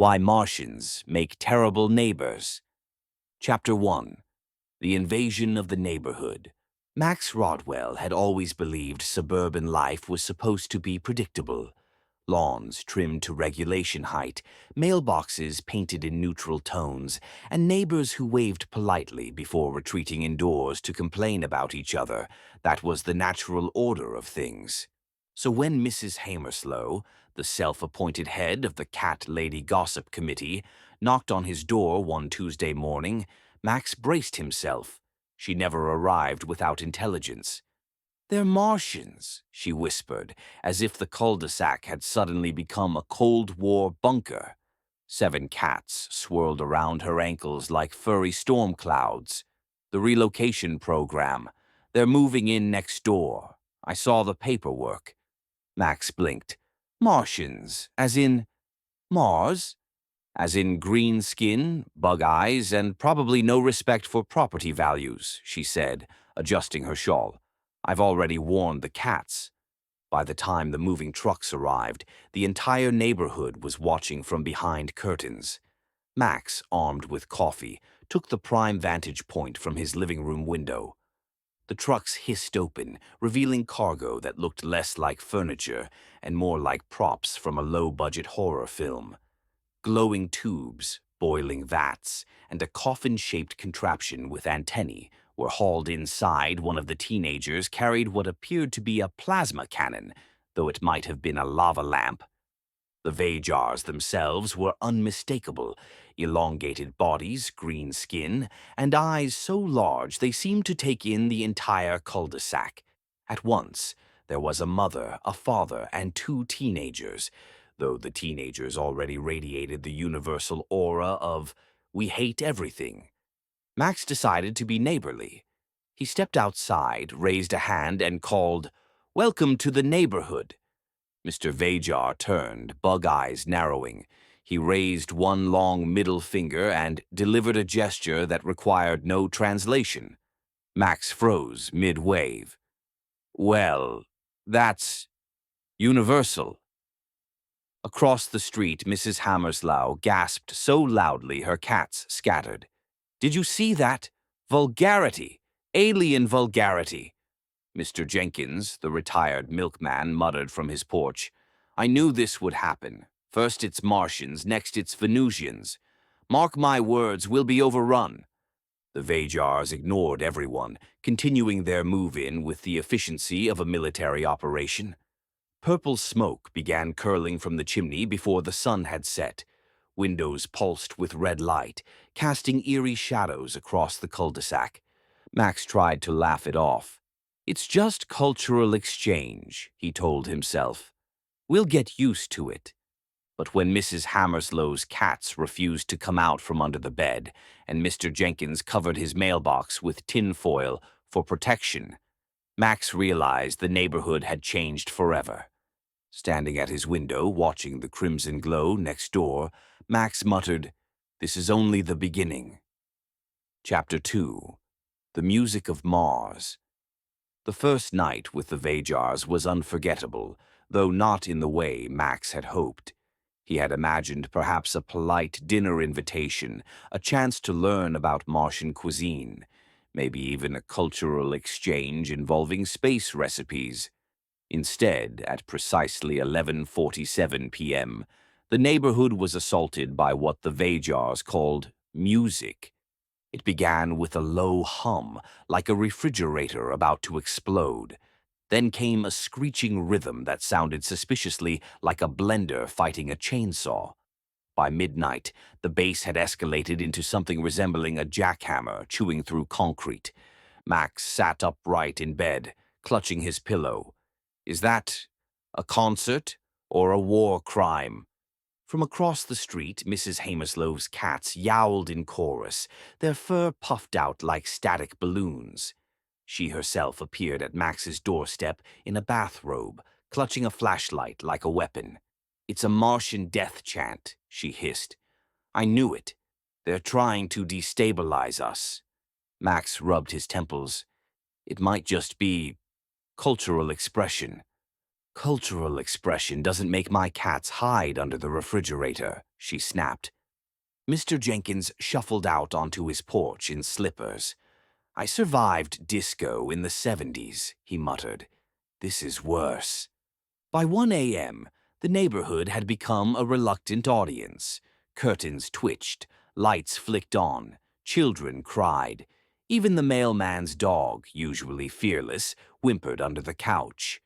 Why Martians Make Terrible Neighbors. Chapter 1. The Invasion of the Neighborhood. Max Rodwell had always believed suburban life was supposed to be predictable. Lawns trimmed to regulation height, mailboxes painted in neutral tones, and neighbors who waved politely before retreating indoors to complain about each other. That was the natural order of things. So when Mrs. Hamerslow, the self-appointed head of the Cat Lady Gossip Committee, knocked on his door one Tuesday morning, Max braced himself. She never arrived without intelligence. "They're Martians," she whispered, as if the cul-de-sac had suddenly become a Cold War bunker. 7 cats swirled around her ankles like furry storm clouds. "The relocation program. They're moving in next door. I saw the paperwork." Max blinked. "Martians, as in Mars? As in green skin, bug eyes, and probably no respect for property values," she said, adjusting her shawl. "I've already warned the cats." By the time the moving trucks arrived, the entire neighborhood was watching from behind curtains. Max, armed with coffee, took the prime vantage point from his living room window. The trucks hissed open, revealing cargo that looked less like furniture and more like props from a low-budget horror film. Glowing tubes, boiling vats, and a coffin-shaped contraption with antennae were hauled inside. One of the teenagers carried what appeared to be a plasma cannon, though it might have been a lava lamp. The Vajars themselves were unmistakable, elongated bodies, green skin, and eyes so large they seemed to take in the entire cul-de-sac. At once, there was a mother, a father, and 2 teenagers, though the teenagers already radiated the universal aura of "we hate everything." Max decided to be neighborly. He stepped outside, raised a hand, and called, "Welcome to the neighborhood." Mr. Vajar turned, bug eyes narrowing. He raised one long middle finger and delivered a gesture that required no translation. Max froze mid-wave. "Well, that's universal." Across the street, Mrs. Hamerslow gasped so loudly her cats scattered. "Did you see that? Vulgarity! Alien vulgarity!" Mr. Jenkins, the retired milkman, muttered from his porch. "I knew this would happen. First it's Martians, next it's Venusians. Mark my words, we'll be overrun." The Vajars ignored everyone, continuing their move-in with the efficiency of a military operation. Purple smoke began curling from the chimney before the sun had set. Windows pulsed with red light, casting eerie shadows across the cul-de-sac. Max tried to laugh it off. "It's just cultural exchange," he told himself. "We'll get used to it." But when Mrs. Hamerslow's cats refused to come out from under the bed, and Mr. Jenkins covered his mailbox with tinfoil for protection, Max realized the neighborhood had changed forever. Standing at his window, watching the crimson glow next door, Max muttered, "This is only the beginning." Chapter 2. The Music of Mars. The first night with the Vajars was unforgettable, though not in the way Max had hoped. He had imagined perhaps a polite dinner invitation, a chance to learn about Martian cuisine, maybe even a cultural exchange involving space recipes. Instead, at precisely 11:47 p.m., the neighborhood was assaulted by what the Vajars called music. It began with a low hum, like a refrigerator about to explode. Then came a screeching rhythm that sounded suspiciously like a blender fighting a chainsaw. By midnight, the bass had escalated into something resembling a jackhammer chewing through concrete. Max sat upright in bed, clutching his pillow. Is that a concert or a war crime? From across the street, Mrs. Hamerslow's cats yowled in chorus, their fur puffed out like static balloons. She herself appeared at Max's doorstep in a bathrobe, clutching a flashlight like a weapon. "It's a Martian death chant," she hissed. "I knew it. They're trying to destabilize us." Max rubbed his temples. "It might just be cultural expression." "Cultural expression doesn't make my cats hide under the refrigerator," she snapped. Mr. Jenkins shuffled out onto his porch in slippers. I survived disco in the 70s, he muttered. This is worse. By 1 a.m., the neighborhood had become a reluctant audience. Curtains twitched, lights flicked on, children cried. Even the mailman's dog, usually fearless, whimpered under the couch.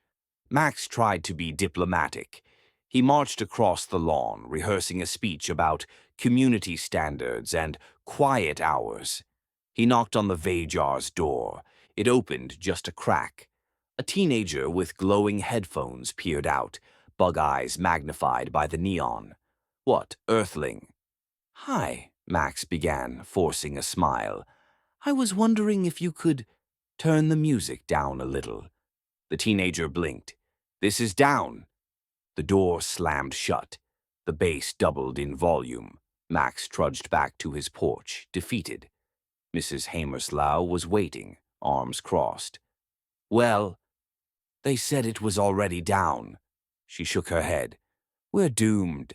Max tried to be diplomatic. He marched across the lawn, rehearsing a speech about community standards and quiet hours. He knocked on the Vajar's door. It opened just a crack. A teenager with glowing headphones peered out, bug eyes magnified by the neon. What, Earthling? Hi, Max began, forcing a smile. I was wondering if you could turn the music down a little. The teenager blinked. This is down. The door slammed shut. The bass doubled in volume. Max trudged back to his porch, defeated. Mrs. Hamerslough was waiting, arms crossed. Well, they said it was already down. She shook her head. We're doomed.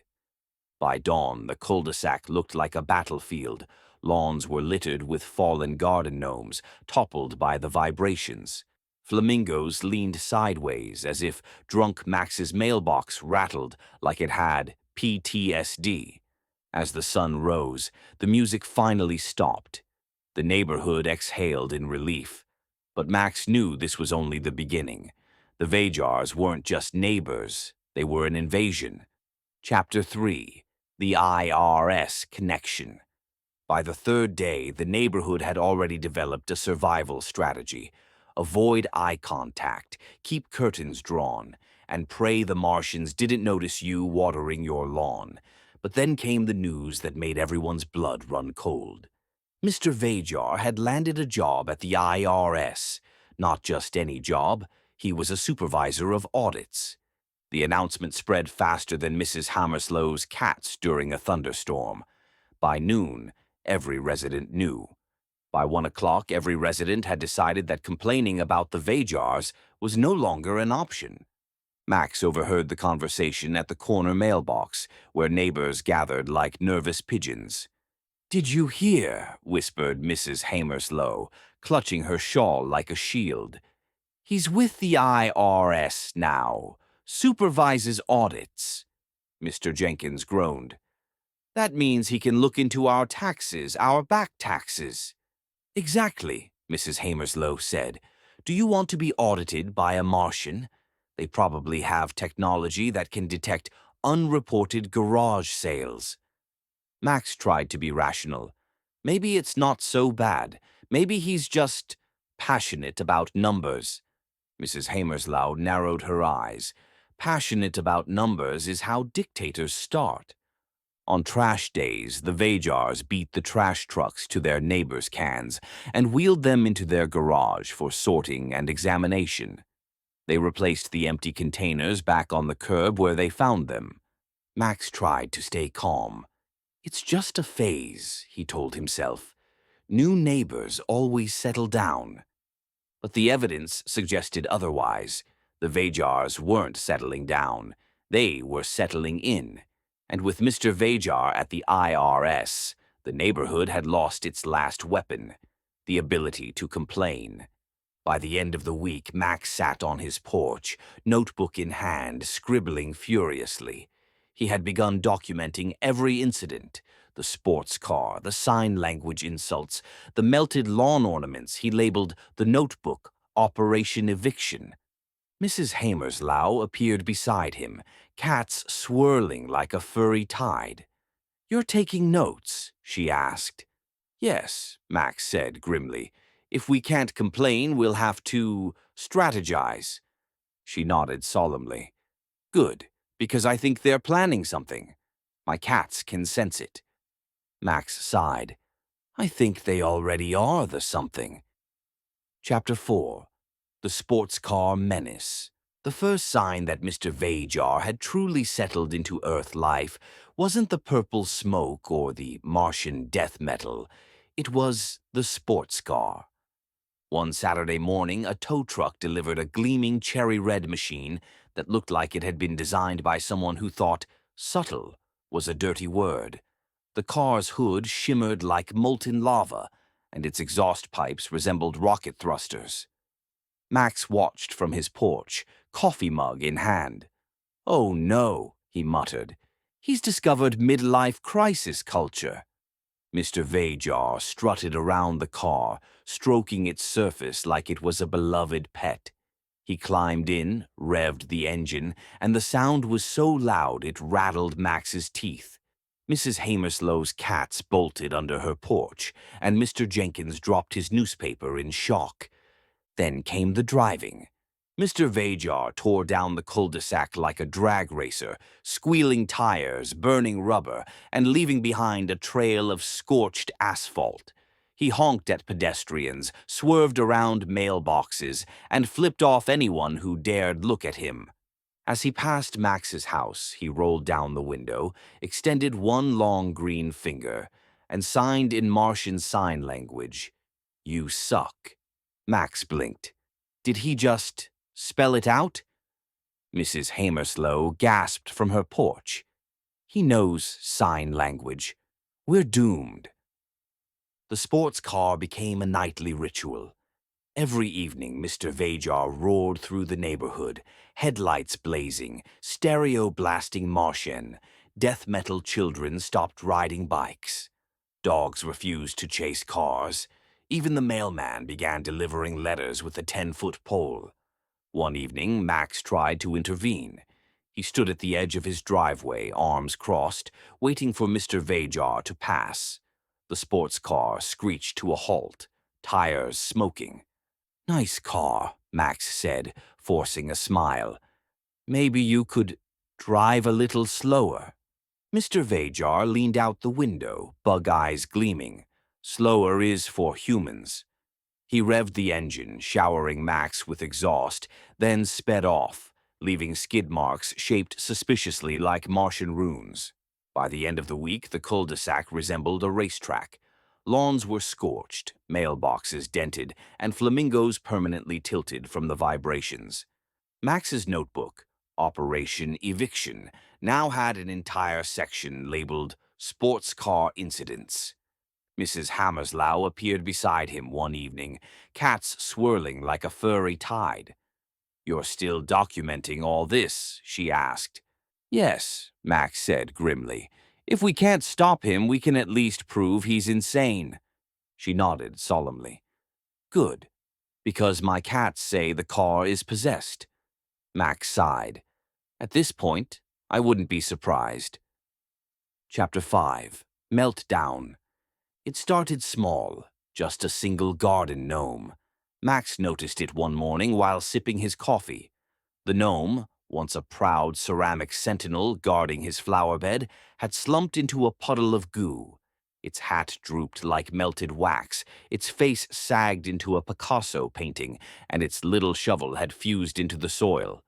By dawn, the cul-de-sac looked like a battlefield. Lawns were littered with fallen garden gnomes, toppled by the vibrations. Flamingos leaned sideways as if drunk Max's mailbox rattled like it had PTSD. As the sun rose, the music finally stopped. The neighborhood exhaled in relief. But Max knew this was only the beginning. The Vajars weren't just neighbors, they were an invasion. Chapter 3. The IRS Connection. By the third day, the neighborhood had already developed a survival strategy. Avoid eye contact, keep curtains drawn, and pray the Martians didn't notice you watering your lawn. But then came the news that made everyone's blood run cold. Mr. Vajar had landed a job at the IRS. Not just any job, he was a supervisor of audits. The announcement spread faster than Mrs. Hamerslough's cats during a thunderstorm. By noon, every resident knew. By 1 o'clock, every resident had decided that complaining about the Vajars was no longer an option. Max overheard the conversation at the corner mailbox, where neighbors gathered like nervous pigeons. "Did you hear?" whispered Mrs. Hamerslough, clutching her shawl like a shield. "He's with the IRS now. Supervises audits." Mr. Jenkins groaned. "That means he can look into our taxes, our back taxes." "Exactly," Mrs. Hamerslough said. "Do you want to be audited by a Martian? They probably have technology that can detect unreported garage sales." Max tried to be rational. Maybe it's not so bad. Maybe he's just passionate about numbers. Mrs. Hamerslough narrowed her eyes. Passionate about numbers is how dictators start. On trash days, the Vajars beat the trash trucks to their neighbors' cans and wheeled them into their garage for sorting and examination. They replaced the empty containers back on the curb where they found them. Max tried to stay calm. It's just a phase, he told himself. New neighbors always settle down. But the evidence suggested otherwise. The Vajars weren't settling down. They were settling in. And with Mr. Vajar at the IRS, the neighborhood had lost its last weapon, the ability to complain. By the end of the week, Max sat on his porch, notebook in hand, scribbling furiously. He had begun documenting every incident, the sports car, the sign language insults, the melted lawn ornaments he labeled the notebook Operation Eviction. Mrs. Hamerslough appeared beside him, cats swirling like a furry tide. "You're taking notes?" she asked. "Yes," Max said grimly. "If we can't complain, we'll have to strategize." She nodded solemnly. "Good, because I think they're planning something. My cats can sense it." Max sighed. "I think they already are the something." Chapter 4. The Sports Car Menace. The first sign that Mr. Vajar had truly settled into Earth life wasn't the purple smoke or the Martian death metal. It was the sports car. One Saturday morning, a tow truck delivered a gleaming cherry red machine that looked like it had been designed by someone who thought subtle was a dirty word. The car's hood shimmered like molten lava, and its exhaust pipes resembled rocket thrusters. Max watched from his porch, coffee mug in hand. "Oh no," he muttered. "He's discovered midlife crisis culture." Mr. Vajar strutted around the car, stroking its surface like it was a beloved pet. He climbed in, revved the engine, and the sound was so loud it rattled Max's teeth. Mrs. Hamerslow's cats bolted under her porch, and Mr. Jenkins dropped his newspaper in shock. Then came the driving. Mr. Vajar tore down the cul-de-sac like a drag racer, squealing tires, burning rubber, and leaving behind a trail of scorched asphalt. He honked at pedestrians, swerved around mailboxes, and flipped off anyone who dared look at him. As he passed Max's house, he rolled down the window, extended one long green finger, and signed in Martian sign language, "You suck." Max blinked. Did he just spell it out? Mrs. Hamerslow gasped from her porch. "He knows sign language. We're doomed." The sports car became a nightly ritual. Every evening, Mr. Vajar roared through the neighborhood, headlights blazing, stereo blasting Martian. Death metal children stopped riding bikes. Dogs refused to chase cars. Even the mailman began delivering letters with a 10-foot pole. One evening, Max tried to intervene. He stood at the edge of his driveway, arms crossed, waiting for Mr. Vajar to pass. The sports car screeched to a halt, tires smoking. "Nice car," Max said, forcing a smile. "Maybe you could drive a little slower." Mr. Vajar leaned out the window, bug eyes gleaming. "Slower is for humans." He revved the engine, showering Max with exhaust, then sped off, leaving skid marks shaped suspiciously like Martian runes. By the end of the week, the cul-de-sac resembled a racetrack. Lawns were scorched, mailboxes dented, and flamingos permanently tilted from the vibrations. Max's notebook, Operation Eviction, now had an entire section labeled Sports Car Incidents. Mrs. Hamerslow appeared beside him one evening, cats swirling like a furry tide. "You're still documenting all this?" she asked. "Yes," Max said grimly. "If we can't stop him, we can at least prove he's insane." She nodded solemnly. "Good, because my cats say the car is possessed." Max sighed. "At this point, I wouldn't be surprised." Chapter 5. Meltdown. It started small, just a single garden gnome. Max noticed it one morning while sipping his coffee. The gnome, once a proud ceramic sentinel guarding his flower bed, had slumped into a puddle of goo. Its hat drooped like melted wax, its face sagged into a Picasso painting, and its little shovel had fused into the soil.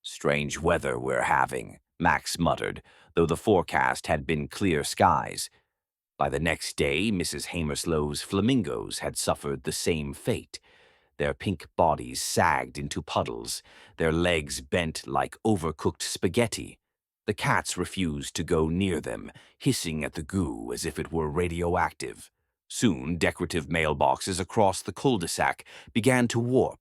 "Strange weather we're having," Max muttered, though the forecast had been clear skies. By the next day, Mrs. Hamerslow's flamingos had suffered the same fate. Their pink bodies sagged into puddles, their legs bent like overcooked spaghetti. The cats refused to go near them, hissing at the goo as if it were radioactive. Soon, decorative mailboxes across the cul-de-sac began to warp.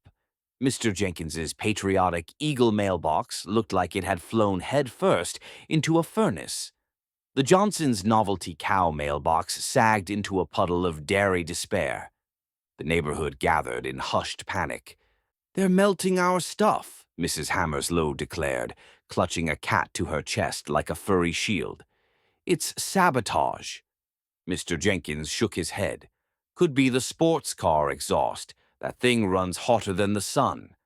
Mr. Jenkins's patriotic eagle mailbox looked like it had flown headfirst into a furnace. The Johnsons' novelty cow mailbox sagged into a puddle of dairy despair. The neighborhood gathered in hushed panic. "They're melting our stuff," Mrs. Hamerslow declared, clutching a cat to her chest like a furry shield. "It's sabotage." Mr. Jenkins shook his head. "Could be the sports car exhaust. That thing runs hotter than the sun."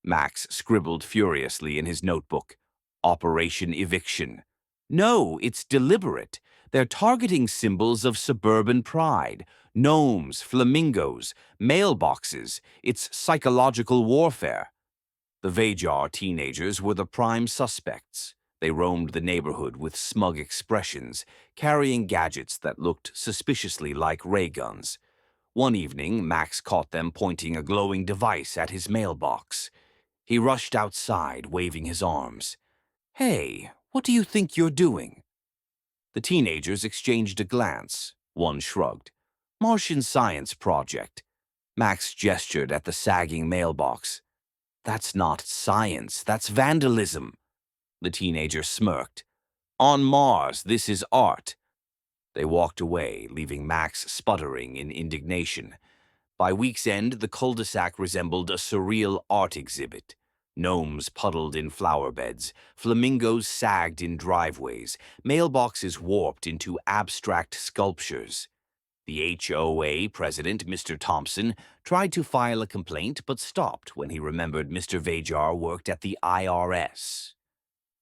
Max scribbled furiously in his notebook. "Operation Eviction." "No, it's deliberate. They're targeting symbols of suburban pride. Gnomes, flamingos, mailboxes. It's psychological warfare." The Vajar teenagers were the prime suspects. They roamed the neighborhood with smug expressions, carrying gadgets that looked suspiciously like ray guns. One evening, Max caught them pointing a glowing device at his mailbox. He rushed outside, waving his arms. "Hey, what do you think you're doing?" The teenagers exchanged a glance. One shrugged. Martian science project. Max gestured at the sagging mailbox. That's not science, that's vandalism. The teenager smirked. On Mars, this is art. They walked away, leaving Max sputtering in indignation. By week's end, the cul-de-sac resembled a surreal art exhibit. Gnomes puddled in flower beds, flamingos sagged in driveways, mailboxes warped into abstract sculptures. The HOA president, Mr. Thompson, tried to file a complaint but stopped when he remembered Mr. Vajar worked at the IRS.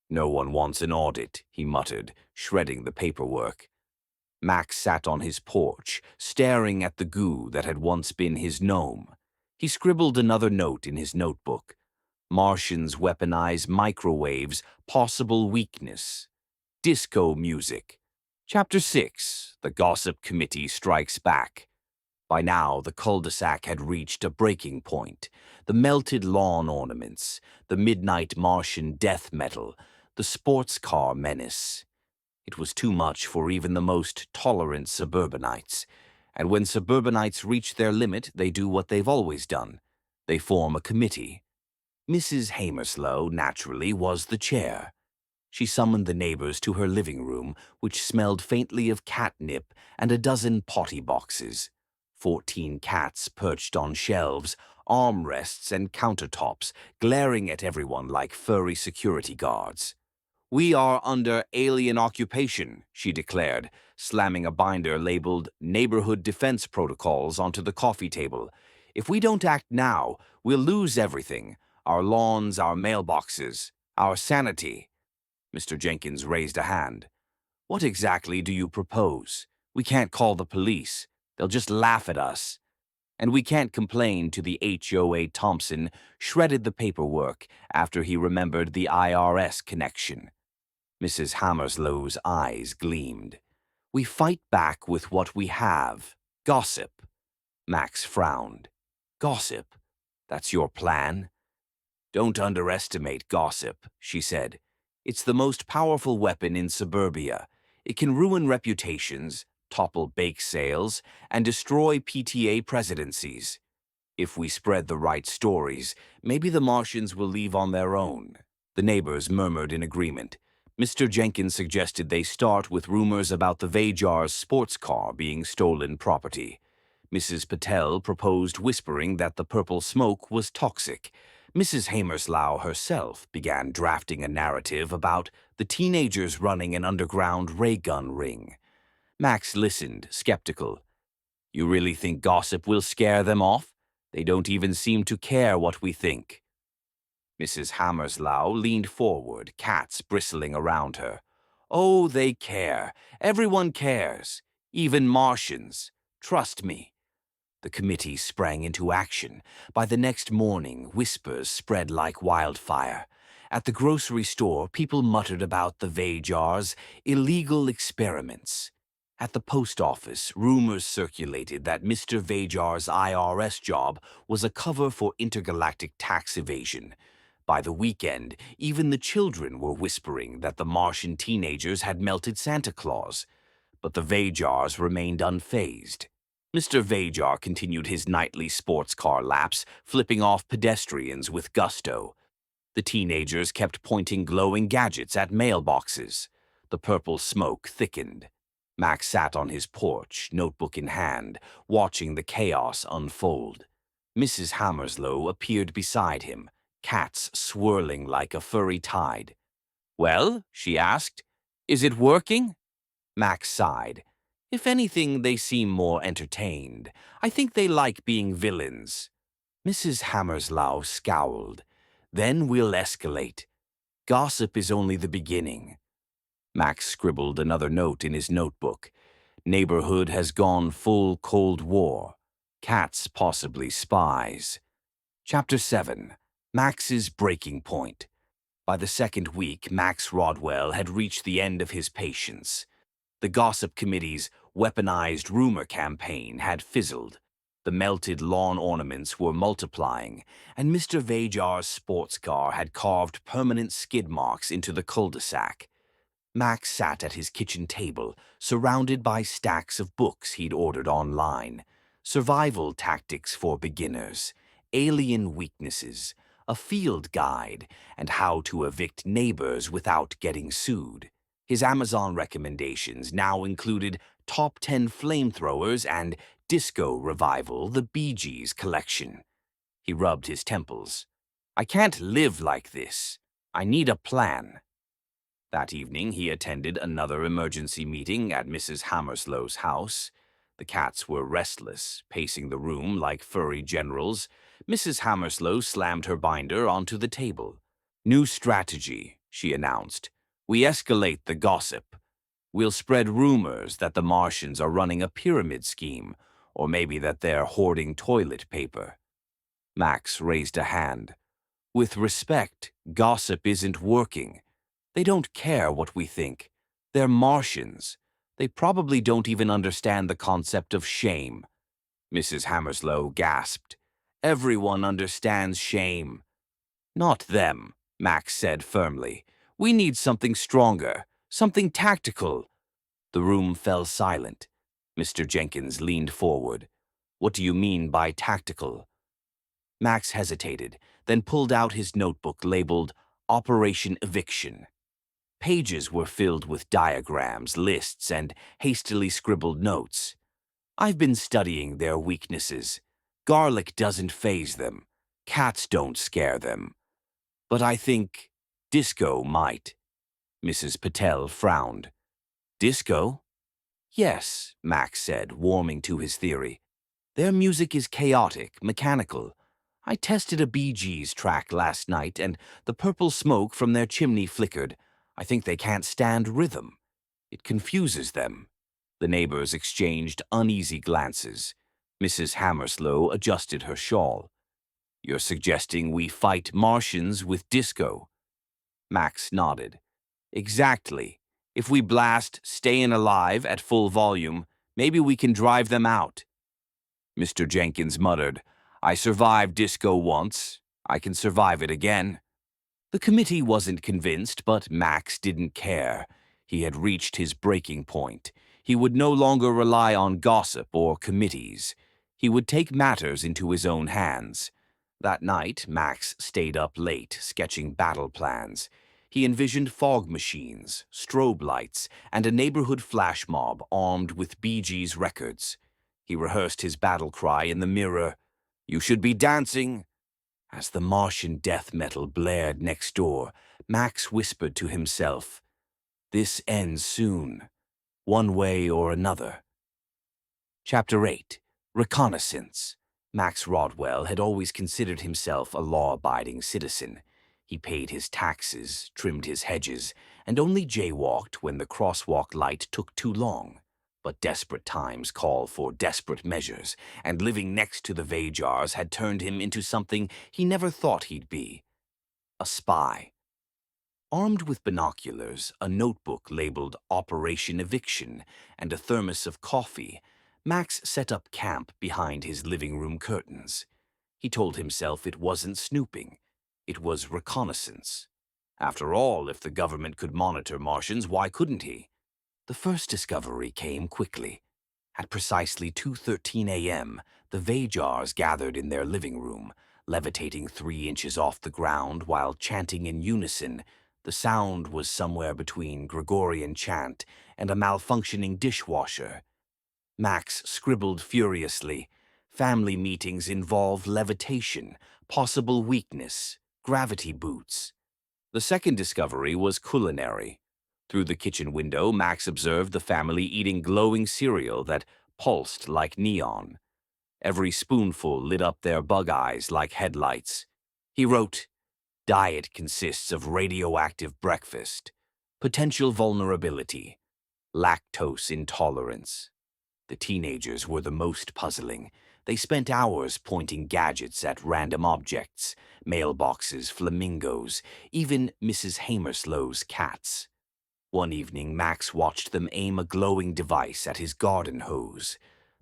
No one wants an audit, he muttered, shredding the paperwork. Max sat on his porch, staring at the goo that had once been his gnome. He scribbled another note in his notebook. Martians weaponize microwaves, possible weakness. Disco music. Chapter 6. The Gossip Committee Strikes Back. By now, the cul-de-sac had reached a breaking point. The melted lawn ornaments, the midnight Martian death metal, the sports car menace. It was too much for even the most tolerant suburbanites. And when suburbanites reach their limit, they do what they've always done. They form a committee. Mrs. Hamerslow, naturally, was the chair. She summoned the neighbors to her living room, which smelled faintly of catnip and a dozen potty boxes. 14 cats perched on shelves, armrests and countertops, glaring at everyone like furry security guards. We are under alien occupation, she declared, slamming a binder labeled Neighborhood Defense Protocols onto the coffee table. If we don't act now, we'll lose everything. Our lawns, our mailboxes, our sanity. Mr. Jenkins raised a hand. What exactly do you propose? We can't call the police. They'll just laugh at us. And we can't complain to the HOA. Thompson shredded the paperwork after he remembered the IRS connection. Mrs. Hamerslow's eyes gleamed. We fight back with what we have. Gossip. Max frowned. Gossip? That's your plan? Don't underestimate gossip, she said. It's the most powerful weapon in suburbia. It can ruin reputations, topple bake sales, and destroy PTA presidencies. If we spread the right stories, maybe the Martians will leave on their own. The neighbors murmured in agreement. Mr. Jenkins suggested they start with rumors about the Vajar's sports car being stolen property. Mrs. Patel proposed whispering that the purple smoke was toxic. Mrs. Hamerslow herself began drafting a narrative about the teenagers running an underground ray gun ring. Max listened, skeptical. You really think gossip will scare them off? They don't even seem to care what we think. Mrs. Hamerslow leaned forward, cats bristling around her. Oh, they care. Everyone cares. Even Martians. Trust me. The committee sprang into action. By the next morning, whispers spread like wildfire. At the grocery store, people muttered about the Vajar's illegal experiments. At the post office, rumors circulated that Mr. Vajar's IRS job was a cover for intergalactic tax evasion. By the weekend, even the children were whispering that the Martian teenagers had melted Santa Claus. But the Vajars remained unfazed. Mr. Vajar continued his nightly sports car laps, flipping off pedestrians with gusto. The teenagers kept pointing glowing gadgets at mailboxes. The purple smoke thickened. Max sat on his porch, notebook in hand, watching the chaos unfold. Mrs. Hamerslow appeared beside him, cats swirling like a furry tide. Well, she asked, is it working? Max sighed. If anything, they seem more entertained. I think they like being villains. Mrs. Hamerslow scowled. Then we'll escalate. Gossip is only the beginning. Max scribbled another note in his notebook. Neighborhood has gone full Cold War. Cats possibly spies. Chapter 7. Max's Breaking Point. By the second week, Max Rodwell had reached the end of his patience. The Gossip Committee's weaponized rumor campaign had fizzled. The melted lawn ornaments were multiplying, and Mr. Vajar's sports car had carved permanent skid marks into the cul-de-sac. Max sat at his kitchen table, surrounded by stacks of books he'd ordered online. Survival tactics for beginners, alien weaknesses, a field guide, and how to evict neighbors without getting sued. His Amazon recommendations now included Top 10 Flamethrowers and Disco Revival, the Bee Gees collection. He rubbed his temples. I can't live like this. I need a plan. That evening, he attended another emergency meeting at Mrs. Hammerslow's house. The cats were restless, pacing the room like furry generals. Mrs. Hammerslow slammed her binder onto the table. New strategy, she announced. We escalate the gossip. We'll spread rumors that the Martians are running a pyramid scheme, or maybe that they're hoarding toilet paper. Max raised a hand. With respect, gossip isn't working. They don't care what we think. They're Martians. They probably don't even understand the concept of shame. Mrs. Hammerslow gasped. Everyone understands shame. Not them, Max said firmly. We need something stronger, something tactical. The room fell silent. Mr. Jenkins leaned forward. What do you mean by tactical? Max hesitated, then pulled out his notebook labeled Operation Eviction. Pages were filled with diagrams, lists, and hastily scribbled notes. I've been studying their weaknesses. Garlic doesn't faze them. Cats don't scare them. But I think disco might. Mrs. Patel frowned. Disco? Yes, Max said, warming to his theory. Their music is chaotic, mechanical. I tested a Bee Gees track last night, and the purple smoke from their chimney flickered. I think they can't stand rhythm. It confuses them. The neighbors exchanged uneasy glances. Mrs. Hammerslow adjusted her shawl. You're suggesting we fight Martians with disco? Max nodded. Exactly. If we blast Stayin' Alive at full volume, maybe we can drive them out. Mr. Jenkins muttered, I survived disco once. I can survive it again. The committee wasn't convinced, but Max didn't care. He had reached his breaking point. He would no longer rely on gossip or committees. He would take matters into his own hands. That night, Max stayed up late, sketching battle plans. He envisioned fog machines, strobe lights, and a neighborhood flash mob armed with Bee Gees records. He rehearsed his battle cry in the mirror, You should be dancing. As the Martian death metal blared next door, Max whispered to himself, This ends soon, one way or another. Chapter 8. Reconnaissance. Max Rodwell had always considered himself a law-abiding citizen. He paid his taxes, trimmed his hedges, and only jaywalked when the crosswalk light took too long. But desperate times call for desperate measures, and living next to the Vajars had turned him into something he never thought he'd be. A spy. Armed with binoculars, a notebook labeled Operation Eviction, and a thermos of coffee, Max set up camp behind his living room curtains. He told himself it wasn't snooping. It was reconnaissance. After all, if the government could monitor Martians, why couldn't he? The first discovery came quickly. At precisely 2:13 a.m., the Vajars gathered in their living room, levitating 3 inches off the ground while chanting in unison. The sound was somewhere between Gregorian chant and a malfunctioning dishwasher. Max scribbled furiously. Family meetings involve levitation, possible weakness, gravity boots. The second discovery was culinary. Through the kitchen window, Max observed the family eating glowing cereal that pulsed like neon. Every spoonful lit up their bug eyes like headlights. He wrote, Diet consists of radioactive breakfast, potential vulnerability, lactose intolerance. The teenagers were the most puzzling. They spent hours pointing gadgets at random objects, mailboxes, flamingos, even Mrs. Hammerslow's cats. One evening, Max watched them aim a glowing device at his garden hose.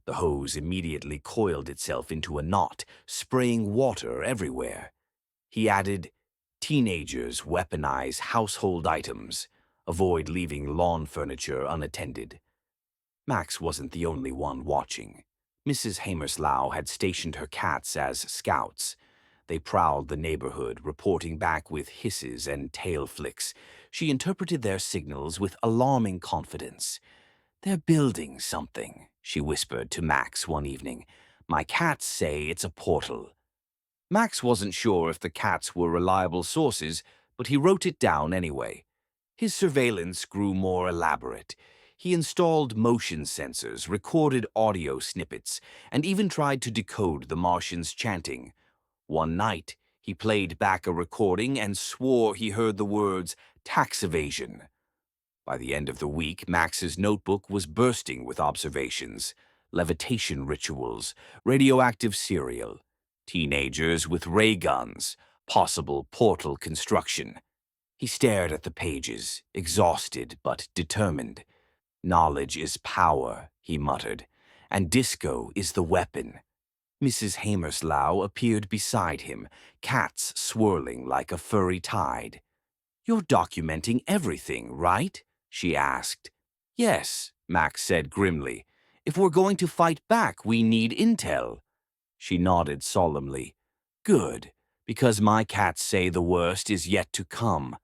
The hose immediately coiled itself into a knot, spraying water everywhere. He added, Teenagers weaponize household items. Avoid leaving lawn furniture unattended. Max wasn't the only one watching. Mrs. Hamerslough had stationed her cats as scouts. They prowled the neighborhood, reporting back with hisses and tail flicks. She interpreted their signals with alarming confidence. "They're building something," she whispered to Max one evening. "My cats say it's a portal." Max wasn't sure if the cats were reliable sources, but he wrote it down anyway. His surveillance grew more elaborate. He installed motion sensors, recorded audio snippets, and even tried to decode the Martians' chanting. One night, he played back a recording and swore he heard the words "tax evasion." By the end of the week, Max's notebook was bursting with observations: levitation rituals, radioactive cereal, teenagers with ray guns, possible portal construction. He stared at the pages, exhausted but determined. "Knowledge is power," he muttered, "and disco is the weapon." Mrs. Hamerslough appeared beside him, cats swirling like a furry tide. "You're documenting everything, right?" she asked. "Yes," Max said grimly. "If we're going to fight back, we need intel." She nodded solemnly. "Good, because my cats say the worst is yet to come."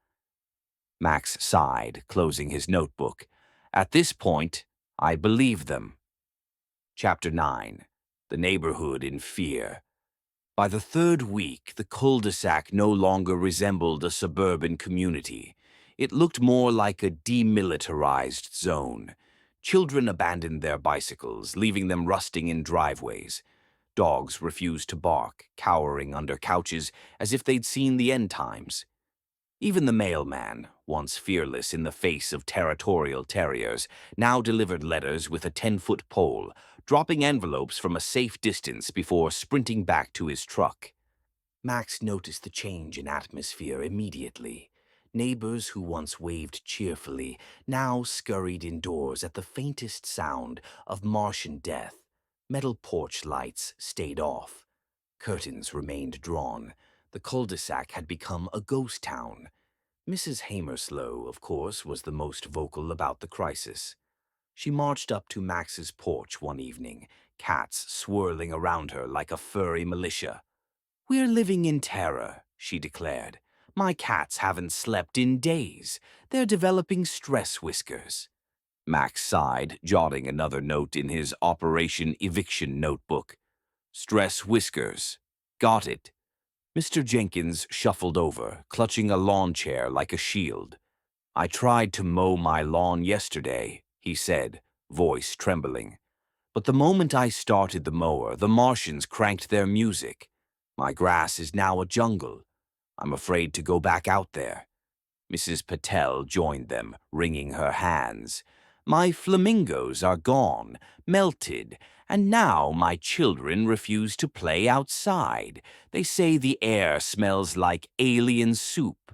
Max sighed, closing his notebook. "At this point, I believe them." Chapter 9. The Neighborhood in Fear. By the third week, the cul-de-sac no longer resembled a suburban community. It looked more like a demilitarized zone. Children abandoned their bicycles, leaving them rusting in driveways. Dogs refused to bark, cowering under couches as if they'd seen the end times. Even the mailman, once fearless in the face of territorial terriers, now delivered letters with a 10-foot pole, dropping envelopes from a safe distance before sprinting back to his truck. Max noticed the change in atmosphere immediately. Neighbors who once waved cheerfully now scurried indoors at the faintest sound of Martian death. Metal porch lights stayed off. Curtains remained drawn. The cul-de-sac had become a ghost town. Mrs. Hamerslough, of course, was the most vocal about the crisis. She marched up to Max's porch one evening, cats swirling around her like a furry militia. "We're living in terror," she declared. "My cats haven't slept in days. They're developing stress whiskers." Max sighed, jotting another note in his Operation Eviction notebook. "Stress whiskers. Got it." Mr. Jenkins shuffled over, clutching a lawn chair like a shield. "I tried to mow my lawn yesterday," he said, voice trembling. "But the moment I started the mower, the Martians cranked their music. My grass is now a jungle. I'm afraid to go back out there." Mrs. Patel joined them, wringing her hands. "My flamingos are gone, melted, and now my children refuse to play outside. They say the air smells like alien soup."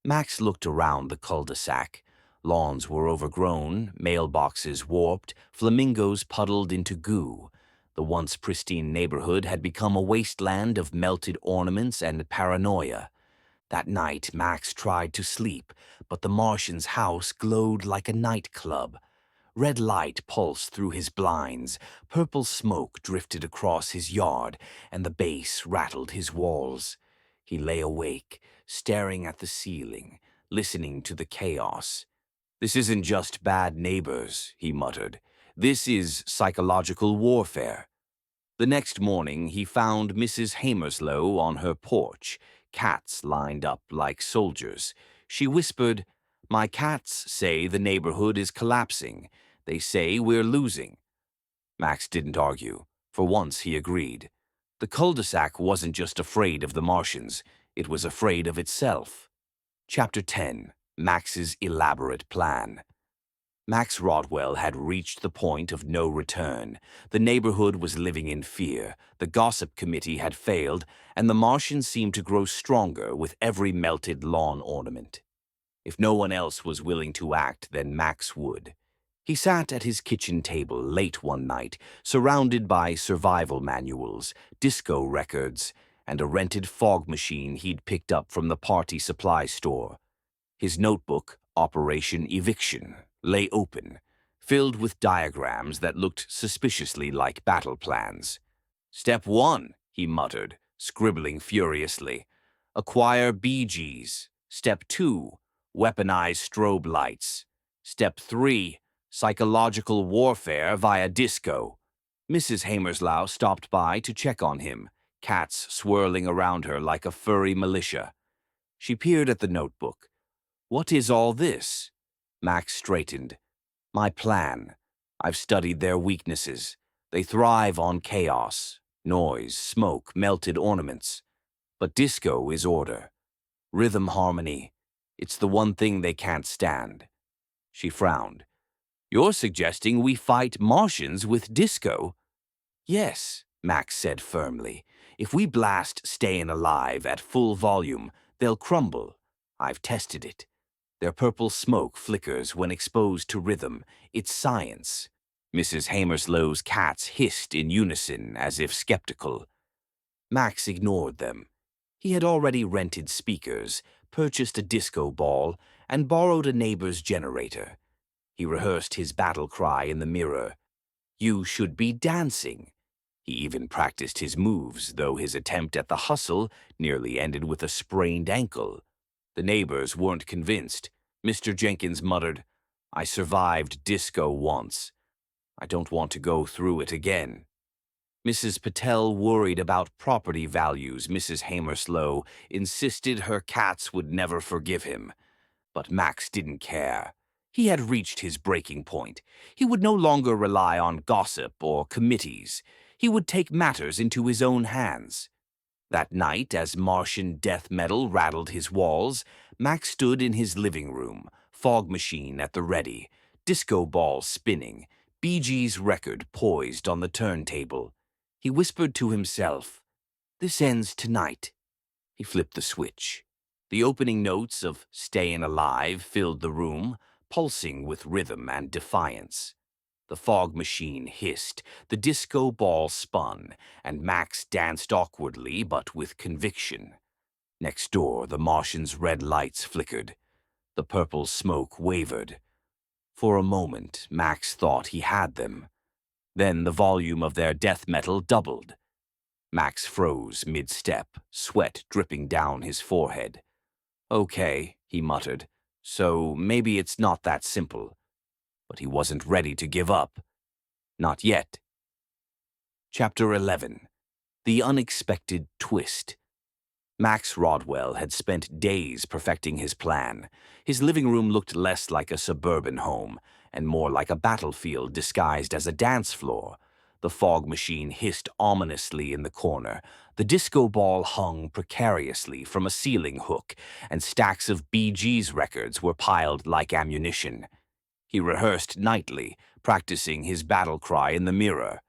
Max looked around the cul-de-sac. Lawns were overgrown, mailboxes warped, flamingos puddled into goo. The once pristine neighborhood had become a wasteland of melted ornaments and paranoia. That night, Max tried to sleep, but the Martian's house glowed like a nightclub. Red light pulsed through his blinds, purple smoke drifted across his yard, and the bass rattled his walls. He lay awake, staring at the ceiling, listening to the chaos. "This isn't just bad neighbors," he muttered. "This is psychological warfare." The next morning, he found Mrs. Hamerslough on her porch, cats lined up like soldiers. She whispered, "My cats say the neighborhood is collapsing. They say we're losing." Max didn't argue. For once, he agreed. The cul-de-sac wasn't just afraid of the Martians. It was afraid of itself. Chapter 10. Max's Elaborate Plan. Max Rodwell had reached the point of no return. The neighborhood was living in fear, the gossip committee had failed, and the Martians seemed to grow stronger with every melted lawn ornament. If no one else was willing to act, then Max would. He sat at his kitchen table late one night, surrounded by survival manuals, disco records, and a rented fog machine he'd picked up from the party supply store. His notebook, Operation Eviction lay open, filled with diagrams that looked suspiciously like battle plans. "Step 1, he muttered, scribbling furiously. "Acquire BGs. Step 2, weaponize strobe lights. Step 3, psychological warfare via disco." Mrs. Hamerslough stopped by to check on him, cats swirling around her like a furry militia. She peered at the notebook. "What is all this?" Max straightened. "My plan. I've studied their weaknesses. They thrive on chaos, noise, smoke, melted ornaments. But disco is order. Rhythm harmony. It's the one thing they can't stand." She frowned. "You're suggesting we fight Martians with disco?" "Yes," Max said firmly. "If we blast Stayin' Alive at full volume, they'll crumble. I've tested it. Their purple smoke flickers when exposed to rhythm. It's science." Mrs. Hamerslough's cats hissed in unison as if skeptical. Max ignored them. He had already rented speakers, purchased a disco ball, and borrowed a neighbor's generator. He rehearsed his battle cry in the mirror. "You should be dancing." He even practiced his moves, though his attempt at the hustle nearly ended with a sprained ankle. The neighbors weren't convinced. Mr. Jenkins muttered, "I survived disco once. I don't want to go through it again." Mrs. Patel worried about property values. Mrs. Hamerslough insisted her cats would never forgive him. But Max didn't care. He had reached his breaking point. He would no longer rely on gossip or committees. He would take matters into his own hands. That night, as Martian death metal rattled his walls, Max stood in his living room, fog machine at the ready, disco ball spinning, Bee Gees record poised on the turntable. He whispered to himself, "This ends tonight." He flipped the switch. The opening notes of Stayin' Alive filled the room, pulsing with rhythm and defiance. The fog machine hissed, the disco ball spun, and Max danced awkwardly but with conviction. Next door, the Martians' red lights flickered. The purple smoke wavered. For a moment, Max thought he had them. Then the volume of their death metal doubled. Max froze mid-step, sweat dripping down his forehead. "Okay," he muttered, "so maybe it's not that simple." But he wasn't ready to give up. Not yet. Chapter 11. The Unexpected Twist. Max Rodwell had spent days perfecting his plan. His living room looked less like a suburban home and more like a battlefield disguised as a dance floor. The fog machine hissed ominously in the corner. The disco ball hung precariously from a ceiling hook, and stacks of Bee Gees records were piled like ammunition. He rehearsed nightly, practicing his battle cry in the mirror.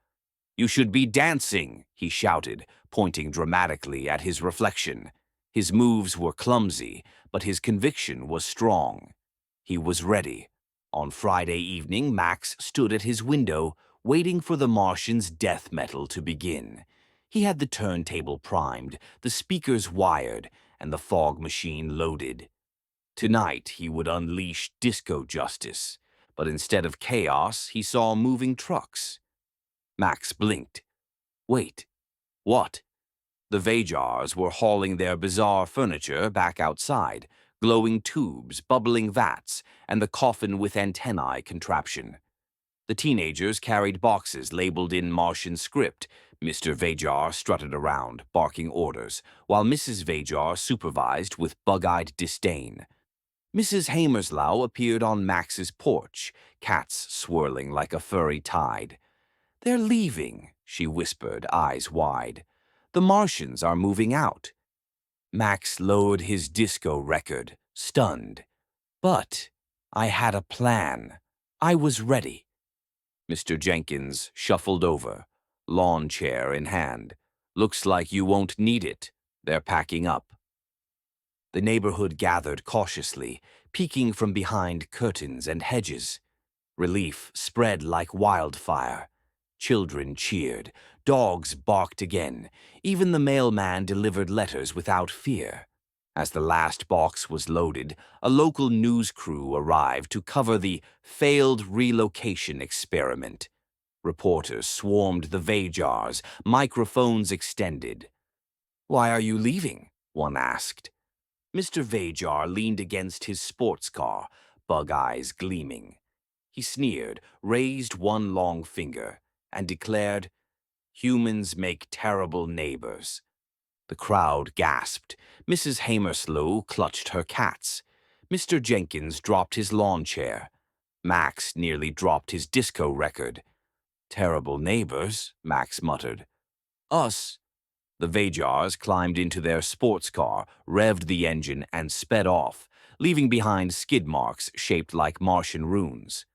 "You should be dancing," he shouted, pointing dramatically at his reflection. His moves were clumsy, but his conviction was strong. He was ready. On Friday evening, Max stood at his window, waiting for the Martians' death metal to begin. He had the turntable primed, the speakers wired, and the fog machine loaded. Tonight he would unleash disco justice, but instead of chaos, he saw moving trucks. Max blinked. Wait, what? The Vajars were hauling their bizarre furniture back outside, glowing tubes, bubbling vats, and the coffin with antennae contraption. The teenagers carried boxes labeled in Martian script. Mr. Vajar strutted around, barking orders, while Mrs. Vajar supervised with bug-eyed disdain. Mrs. Hamerslough appeared on Max's porch, cats swirling like a furry tide. "They're leaving," she whispered, eyes wide. "The Martians are moving out." Max lowered his disco record, stunned. "But I had a plan. I was ready." Mr. Jenkins shuffled over, lawn chair in hand. "Looks like you won't need it. They're packing up." The neighborhood gathered cautiously, peeking from behind curtains and hedges. Relief spread like wildfire. Children cheered. Dogs barked again. Even the mailman delivered letters without fear. As the last box was loaded, a local news crew arrived to cover the failed relocation experiment. Reporters swarmed the Vajars, microphones extended. "Why are you leaving?" one asked. Mr. Vajar leaned against his sports car, bug eyes gleaming. He sneered, raised one long finger, and declared, "Humans make terrible neighbors." The crowd gasped. Mrs. Hamerslow clutched her cats. Mr. Jenkins dropped his lawn chair. Max nearly dropped his disco record. "Terrible neighbors," Max muttered. "Us." The Vajars climbed into their sports car, revved the engine, and sped off, leaving behind skid marks shaped like Martian runes.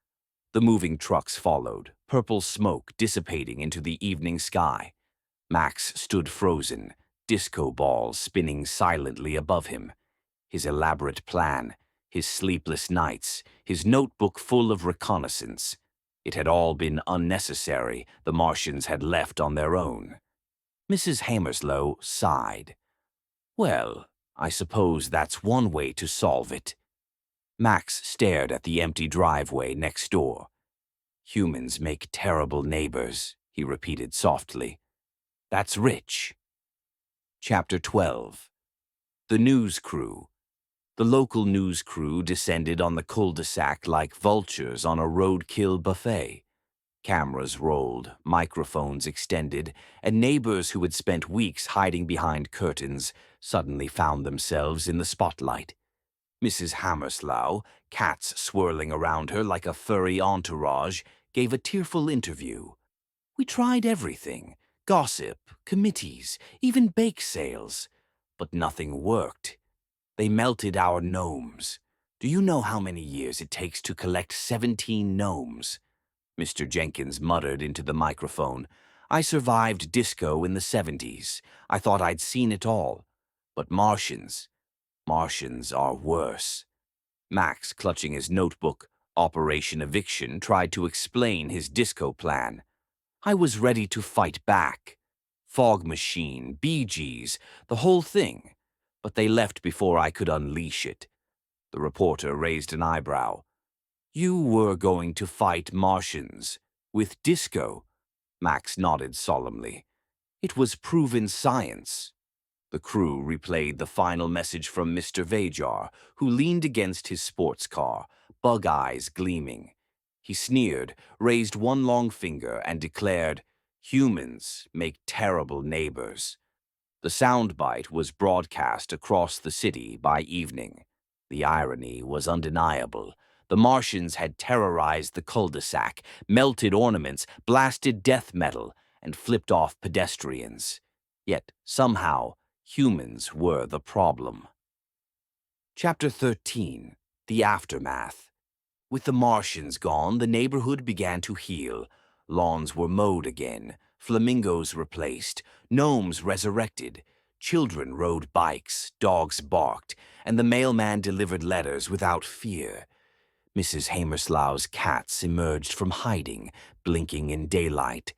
The moving trucks followed, purple smoke dissipating into the evening sky. Max stood frozen, disco balls spinning silently above him. His elaborate plan, his sleepless nights, his notebook full of reconnaissance. It had all been unnecessary. The Martians had left on their own. Mrs. Hamerslow sighed. "Well, I suppose that's one way to solve it." Max stared at the empty driveway next door. "Humans make terrible neighbors," he repeated softly. "That's rich." Chapter 12. The News Crew. The local news crew descended on the cul-de-sac like vultures on a roadkill buffet. Cameras rolled, microphones extended, and neighbors who had spent weeks hiding behind curtains suddenly found themselves in the spotlight. Mrs. Hamerslow, cats swirling around her like a furry entourage, gave a tearful interview. "We tried everything, gossip, committees, even bake sales, but nothing worked. They melted our gnomes. Do you know how many years it takes to collect 17 gnomes?" Mr. Jenkins muttered into the microphone. "I survived disco in the 70s. I thought I'd seen it all. But Martians are worse." Max, clutching his notebook, Operation Eviction, tried to explain his disco plan. "I was ready to fight back. Fog machine, Bee Gees, the whole thing. But they left before I could unleash it." The reporter raised an eyebrow. "You were going to fight Martians with disco?" Max nodded solemnly. "It was proven science." The crew replayed the final message from Mr. Vajar, who leaned against his sports car, bug eyes gleaming. He sneered, raised one long finger, and declared, "Humans make terrible neighbors." The soundbite was broadcast across the city by evening. The irony was undeniable. The Martians had terrorized the cul-de-sac, melted ornaments, blasted death metal, and flipped off pedestrians. Yet, somehow, humans were the problem. Chapter 13. The Aftermath. With the Martians gone, the neighborhood began to heal. Lawns were mowed again, flamingos replaced, gnomes resurrected. Children rode bikes, dogs barked, and the mailman delivered letters without fear. Mrs. Hamerslow's cats emerged from hiding, blinking in daylight.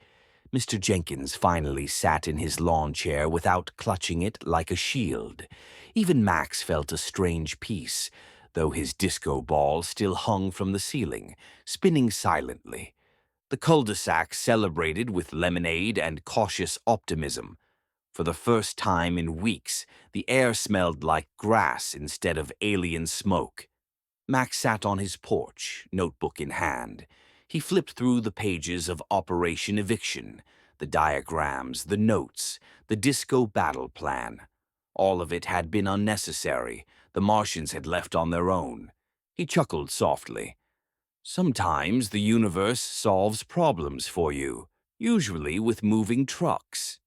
Mr. Jenkins finally sat in his lawn chair without clutching it like a shield. Even Max felt a strange peace, though his disco ball still hung from the ceiling, spinning silently. The cul-de-sac celebrated with lemonade and cautious optimism. For the first time in weeks, the air smelled like grass instead of alien smoke. Max sat on his porch, notebook in hand. He flipped through the pages of Operation Eviction, the diagrams, the notes, the disco battle plan. All of it had been unnecessary. The Martians had left on their own. He chuckled softly. "Sometimes the universe solves problems for you, usually with moving trucks."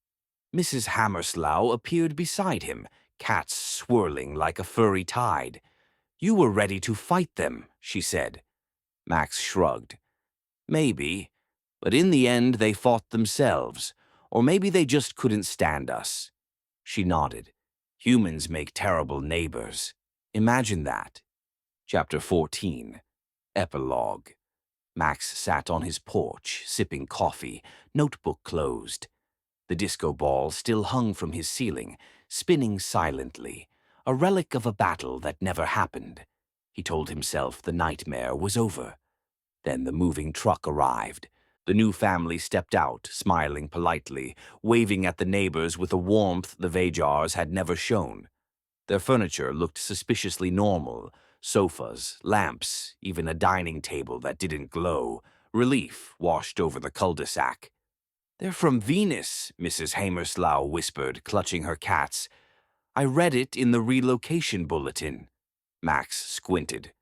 Mrs. Hamerslow appeared beside him, cats swirling like a furry tide. "You were ready to fight them," she said. Max shrugged. "Maybe, but in the end they fought themselves, or maybe they just couldn't stand us." She nodded. "Humans make terrible neighbors. Imagine that." Chapter 14. Epilogue. Max sat on his porch, sipping coffee, notebook closed. The disco ball still hung from his ceiling, spinning silently. a relic of a battle that never happened. He told himself the nightmare was over. Then the moving truck arrived. The new family stepped out, smiling politely, waving at the neighbors with a warmth the Vajars had never shown. Their furniture looked suspiciously normal: sofas, lamps, even a dining table that didn't glow. Relief washed over the cul-de-sac. "They're from Venus," Mrs. Hamerslough whispered, clutching her cats. "I read it in the relocation bulletin." Max squinted.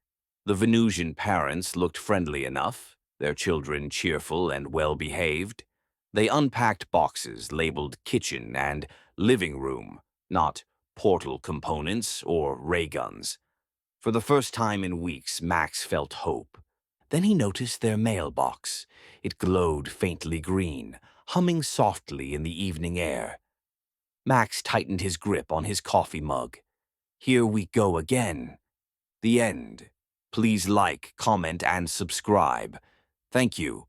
The Venusian parents looked friendly enough, their children cheerful and well-behaved. They unpacked boxes labeled kitchen and living room, not portal components or ray guns. For the first time in weeks, Max felt hope. Then he noticed their mailbox. It glowed faintly green, humming softly in the evening air. Max tightened his grip on his coffee mug. Here we go again. The end. Please like, comment, and subscribe. Thank you.